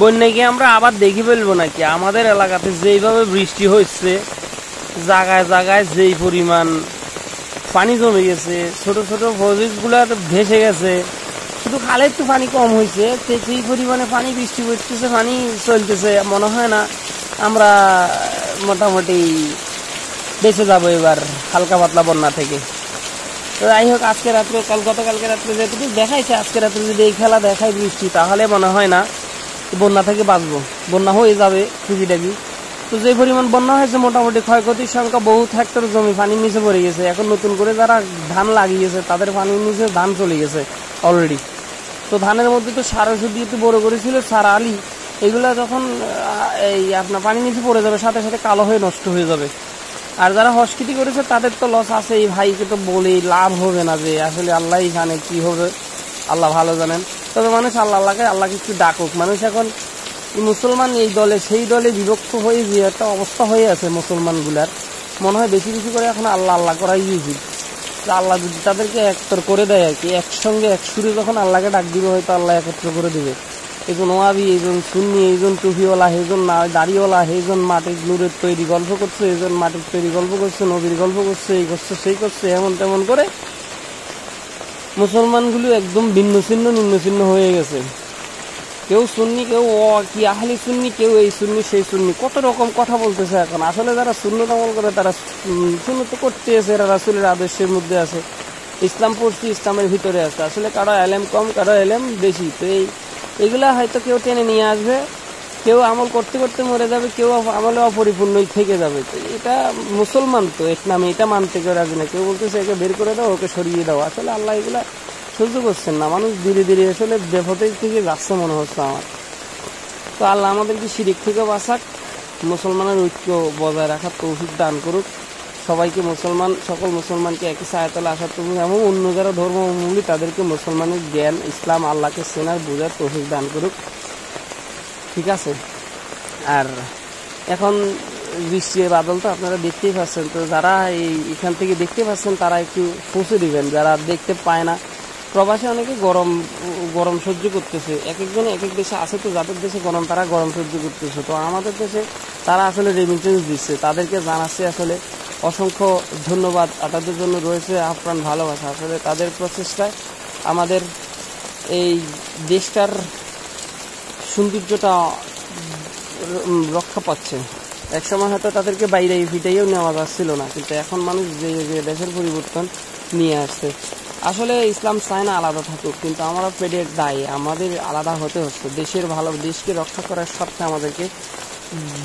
বন্যা কি আমরা আবার দেখি ফেলবো নাকি? আমাদের এলাকাতে যেইভাবে বৃষ্টি হচ্ছে, জায়গায় জায়গায় যেই পরিমাণ পানি জমে গেছে, ছোট ছোট প্রজেক্টগুলো ভেসে গেছে, শুধু খালে একটু পানি কম হয়েছে, সেই পরিমাণে পানি বৃষ্টি পড়তেছে, পানি চলতেছে। মনে হয় না আমরা মোটামুটি বেঁচে যাবো এবার হালকা পাতলা বন্যা থেকে। তো যাই হোক, আজকে রাত্রে গতকালকে রাত্রে যেটুকু দেখাইছে, আজকে রাত্রে যদি এই খেলা দেখায় বৃষ্টি, তাহলে মনে হয় না বন্যা থেকে বাঁচবো। বন্যা হয়ে যাবে খুঁজিটাকি। তো যে পরিমাণ বন্যা হয়েছে, মোটামুটি ক্ষয়ক্ষতির সংখ্যা বহুত হেক্টর জমি পানির নিচে পড়ে গেছে। এখন নতুন করে যারা ধান লাগিয়েছে তাদের পানির নিচে ধান চলে গেছে অলরেডি। তো ধানের মধ্যে তো সার ওষুধ দিয়ে তো বড় করেছিল, সার আলি, এগুলা যখন এই আপনার পানির নিচে পড়ে যাবে, সাথে সাথে কালো হয়ে নষ্ট হয়ে যাবে। আর যারা হসকিটি করেছে তাদের তো লস আছে। এই ভাইকে তো বলে লাভ হবে না, যে আসলে আল্লাহ জানে কি হবে, আল্লাহ ভালো জানেন। তবে মানুষ আল্লাহকে একটু ডাকুক। মানুষ এখন মুসলমান এই দলে সেই দলে বিভক্ত হয়ে যে একটা অবস্থা হয়ে আছে মুসলমানগুলার, মনে হয় বেশি বেশি করে এখন আল্লাহ আল্লাহ করাই উচিত। আল্লাহ যদি তাদেরকে একতর করে দেয় আর কি, একসঙ্গে এক সুরে যখন আল্লাহকে ডাক দিবে, হয়তো আল্লাহ একত্র করে দেবে। একজন ওয়াবি, একজন সুন্নি, একজন টুপিওয়ালা, একজন দাড়িওয়ালা, একজন মাটির নুরের তৈরি গল্প করছে, একজন মাটির তৈরি গল্প করছে, নবীর গল্প করছে, এই করছে সেই করছে, এমন তেমন করে মুসলমানগুলো একদম ভিন্ন ছিন্ন হয়ে গেছে। কেউ সুন্নি, কেউ কি আহলি সুন্নি, কেউ এই সুন্নি সেই সুন্নি, কত রকম কথা বলতেছে এখন। আসলে যারা সুন্নত আমল করে তারা সুন্নত করতে আছে, এরা রাসূলের আদর্শের মধ্যে আছে, ইসলাম পড়ছি, ইসলামের ভিতরে আছে। আসলে কারো এলেম কম, কারো এলেম বেশি। তো এইগুলা হয়তো কেউ টেনে নিয়ে আসবে, কেউ আমল করতে করতে মরে যাবে, কেউ আমলে অপরিপূর্ণই থেকে যাবে। তো এটা মুসলমান, তো এক নামে এটা মানতে কেউ রাজি না। কেউ বলতেছে একে বের করে দাও, ওকে সরিয়ে দাও। আসলে আল্লাহ এগুলা সহ্য করছেন না। মানুষ ধীরে ধীরে আসলে বেপথের থেকে যাচ্ছে মনে হচ্ছে আমার। তো আল্লাহ আমাদেরকে শিরিক থেকে বাঁচাক, মুসলমানের ঐক্য বজায় রাখার তৌফিক দান করুক। সবাইকে সকল মুসলমানকে একই ছায়াতলে আসার তৌফিক, এবং অন্য যারা ধর্মাবলম্বী তাদেরকে মুসলমানের জ্ঞান, ইসলাম, আল্লাহকে চেনার বোঝার তৌফিক দান করুক। ঠিক আছে। আর এখন বৃষ্টি বাদল তো আপনারা দেখতেই পাচ্ছেন। তো যারা এখান থেকে দেখতে পাচ্ছেন তারা একটু পৌঁছে দিবেন, যারা দেখতে পায় না। প্রবাসে অনেকে গরম সহ্য করতেছে, এক একজনে এক এক দেশে আছে, তো যাদের দেশে গরম তারা গরম সহ্য করতেছে। তো আমাদের দেশে তারা আসলে রেমিটেন্স দিচ্ছে, তাদেরকে জানাচ্ছে আসলে অসংখ্য ধন্যবাদ। তাদের জন্য রয়েছে আপ্রাণ ভালোবাসা। আসলে তাদের প্রচেষ্টায় আমাদের এই দেশটার সৌন্দর্যটা রক্ষা পাচ্ছে। একসময় হয়তো তাদেরকে বাইরে ফিটাইও নেওয়া যাচ্ছিল না, কিন্তু এখন মানুষ যে দেশের পরিবর্তন নিয়ে আসছে। আসলে ইসলাম চায় না আলাদা থাকুক, কিন্তু আমরা পেটের দায়ী, আমাদের আলাদা হতে হচ্ছে। দেশকে রক্ষা করার স্বার্থে আমাদেরকে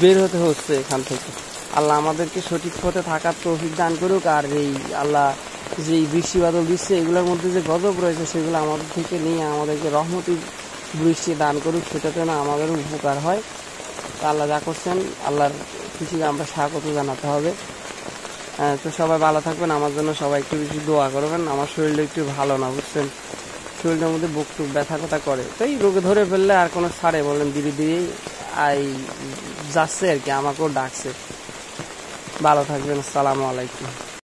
বের হতে হচ্ছে এখান থেকে। আল্লাহ আমাদেরকে সঠিক পথে থাকার তৌফিক দান করুক। আর এই আল্লাহ যে বৃষ্টি বাদল দিচ্ছে, এগুলোর মধ্যে যে গজব রয়েছে, সেগুলো আমাদের থেকে নিয়ে আমাদেরকে রহমতি বৃষ্টি দান করুক, সেটাতে না আমাদের উপকার হয়। আল্লাহ যা করছেন, আল্লাহর খুশিকে আমরা স্বাগত জানাতে হবে। তো সবাই ভালো থাকবেন, আমার জন্য সবাই একটু বেশি দোয়া করবেন। আমার শরীরটা একটু ভালো না, বুঝছেন, শরীরের মধ্যে বুক টুক ব্যথা কথা করে। তো এই রোগে ধরে ফেললে আর কোনো ছাড়ে বলেন, ধীরে ধীরে যাচ্ছে আর কি, আমাকেও ডাকছে। ভালো থাকবেন, আসসালামু আলাইকুম।